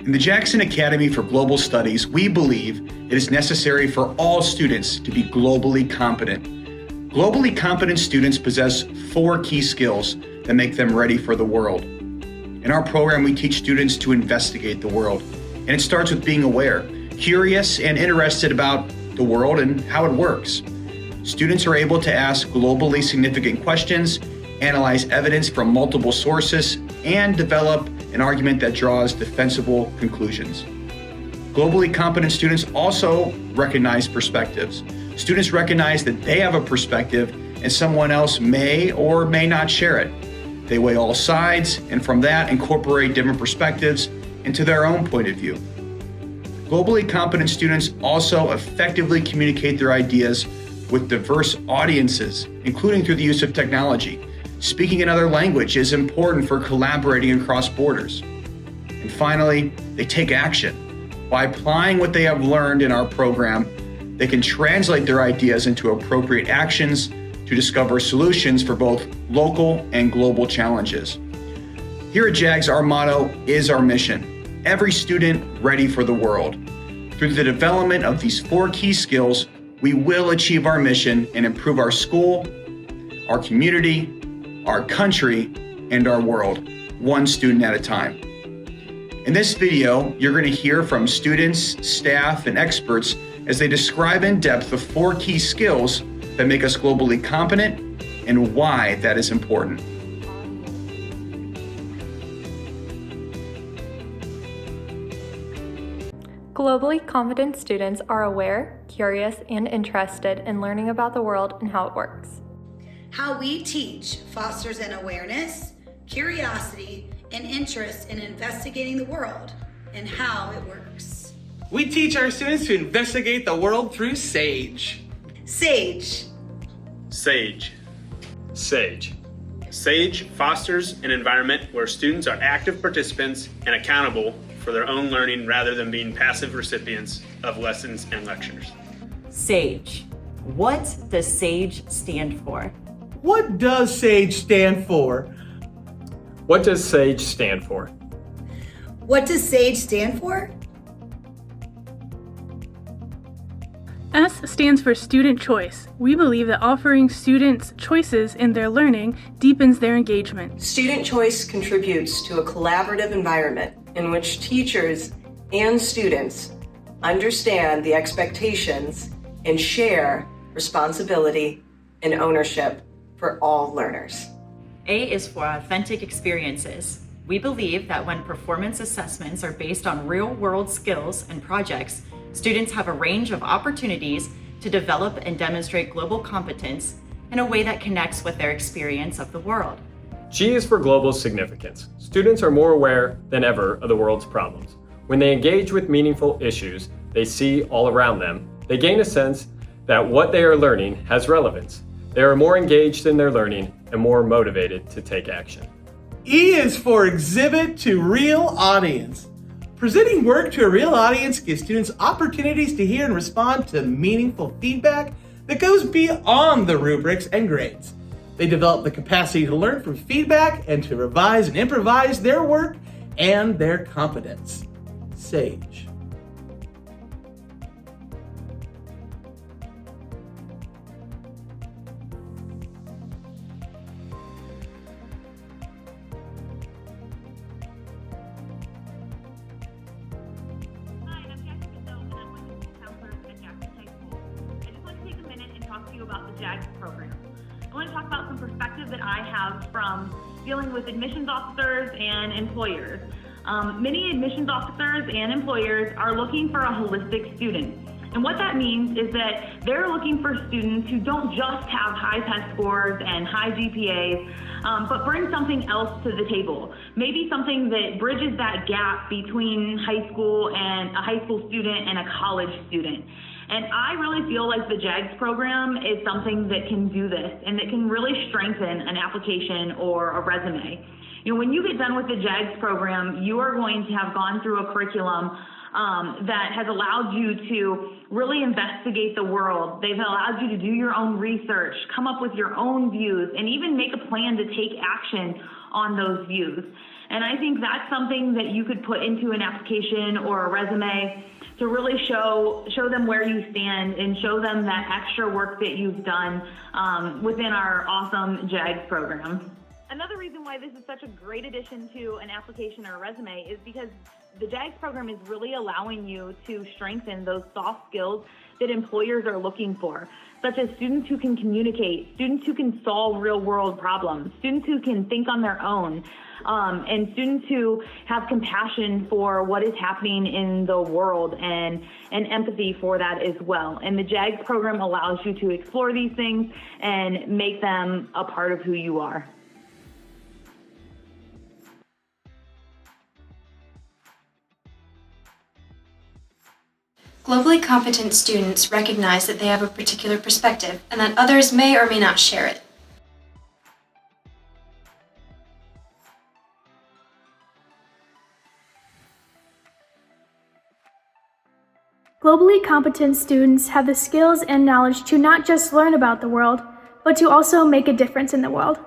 In the Jackson Academy for Global Studies, we believe it is necessary for all students to be globally competent. Globally competent students possess 4 key skills that make them ready for the world. In our program, we teach students to investigate the world, and it starts with being aware, curious, and interested about the world and how it works. Students are able to ask globally significant questions, analyze evidence from multiple sources, and develop an argument that draws defensible conclusions. Globally competent students also recognize perspectives. Students recognize that they have a perspective and someone else may or may not share it. They weigh all sides and from that incorporate different perspectives into their own point of view. Globally competent students also effectively communicate their ideas with diverse audiences, including through the use of technology. Speaking another language is important for collaborating across borders. And finally, they take action. By applying what they have learned in our program, they can translate their ideas into appropriate actions to discover solutions for both local and global challenges. Here at JAGS, our motto is our mission: every student ready for the world. Through the development of these 4 key skills, we will achieve our mission and improve our school, our community, our country, and our world, one student at a time. In this video, you're going to hear from students, staff, and experts as they describe in depth the 4 key skills that make us globally competent and why that is important. Globally competent students are aware, curious, and interested in learning about the world and how it works. How we teach fosters an awareness, curiosity, and interest in investigating the world and how it works. We teach our students to investigate the world through SAGE. SAGE. SAGE. SAGE. SAGE fosters an environment where students are active participants and accountable for their own learning rather than being passive recipients of lessons and lectures. SAGE. What does SAGE stand for? What does SAGE stand for? What does SAGE stand for? What does SAGE stand for? S stands for student choice. We believe that offering students choices in their learning deepens their engagement. Student choice contributes to a collaborative environment in which teachers and students understand the expectations and share responsibility and ownership for all learners. A is for authentic experiences. We believe that when performance assessments are based on real-world skills and projects, students have a range of opportunities to develop and demonstrate global competence in a way that connects with their experience of the world. G is for global significance. Students are more aware than ever of the world's problems. When they engage with meaningful issues they see all around them, they gain a sense that what they are learning has relevance. They are more engaged in their learning and more motivated to take action. E is for exhibit to real audience. Presenting work to a real audience gives students opportunities to hear and respond to meaningful feedback that goes beyond the rubrics and grades. They develop the capacity to learn from feedback and to revise and improvise their work and their competence. SAGE. About the JAGS program. I want to talk about some perspective that I have from dealing with admissions officers and employers. Many admissions officers and employers are looking for a holistic student. And what that means is that they're looking for students who don't just have high test scores and high GPAs, but bring something else to the table. Maybe something that bridges that gap between high school and a high school student and a college student. And I really feel like the JAGS program is something that can do this and that can really strengthen an application or a resume. You know, when you get done with the JAGS program, you are going to have gone through a curriculum that has allowed you to really investigate the world. They've allowed you to do your own research, come up with your own views, and even make a plan to take action on those views. And I think that's something that you could put into an application or a resume to really show them where you stand and show them that extra work that you've done within our awesome JAGS program. Another reason why this is such a great addition to an application or a resume is because the JAGS program is really allowing you to strengthen those soft skills that employers are looking for, such as students who can communicate, students who can solve real-world problems, students who can think on their own, and students who have compassion for what is happening in the world and empathy for that as well. And the JAGS program allows you to explore these things and make them a part of who you are. Globally competent students recognize that they have a particular perspective and that others may or may not share it. Globally competent students have the skills and knowledge to not just learn about the world, but to also make a difference in the world.